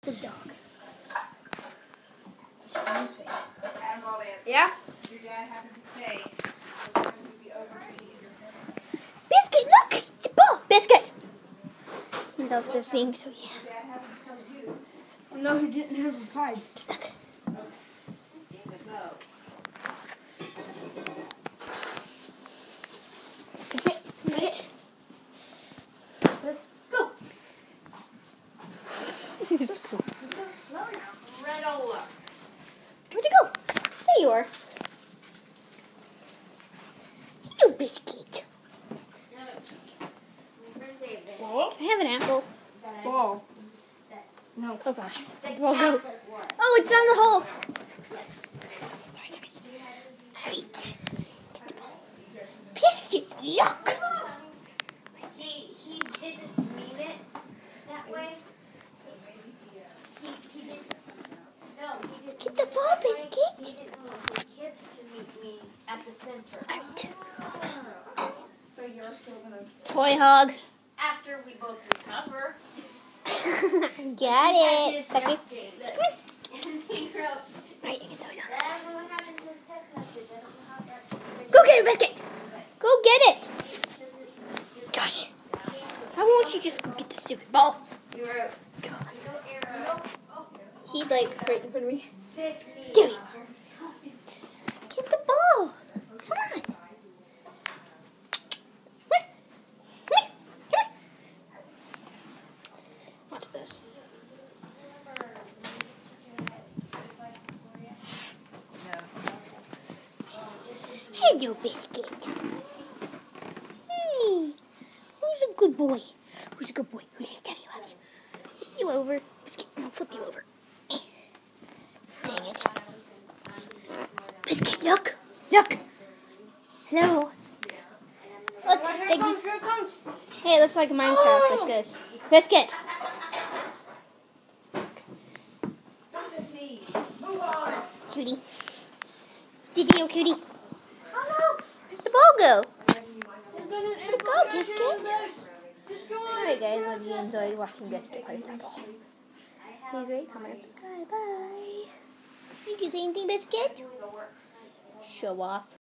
The dog. Yeah? Your dad happened to say be overfeeding your family. Biscuit, look! The ball! Biscuit! He loves this thing, so yeah. Your dad happened to tell you. No, he didn't have a pie. Look. No. Right. Let's go. Just go. Slow now. Granola. Where'd you go? There you are. Hello, Biscuit. Ball? Can I have an apple? Ball. No. Oh gosh. Well, go. Oh, it's down the hole. Sorry, guys. Alright. Get the ball. Biscuit, look! He didn't mean it that way. He didn't. No, he didn't. Get the ball, He Biscuit. didn't want the kids to meet me at the center. Alright. So you're still gonna. Toy hog. After we both recover. Got it. Suck it. And he wrote, Alright, I can throw it down. I don't know what happened to his text message. I don't know how that. Go get it, Biscuit. Go get it. This Gosh. Why won't you just go get the stupid ball? You wrote, God. arrow. He's like right in front of me. This Give me. Get the ball. Come on. Come here. Come here. Come here. Watch this. Hello, Biscuit. Hey. Who's a good boy? Who's a good boy? Who's a daddy love you? Flip you over. Biscuit, I'll flip you over. Dang it. Biscuit, look. Look. Hello. Look, Here Diggy. it comes. Hey, it looks like a Minecraft like this. Biscuit. What's this need? Move on. Cutie. Did you, cutie? Where's the ball go? Where'd it go, Biscuit? Alright guys, I hope you enjoyed watching Biscuit play with that ball. Please rate, comment, subscribe, bye. Did you say anything, Biscuit? Show off.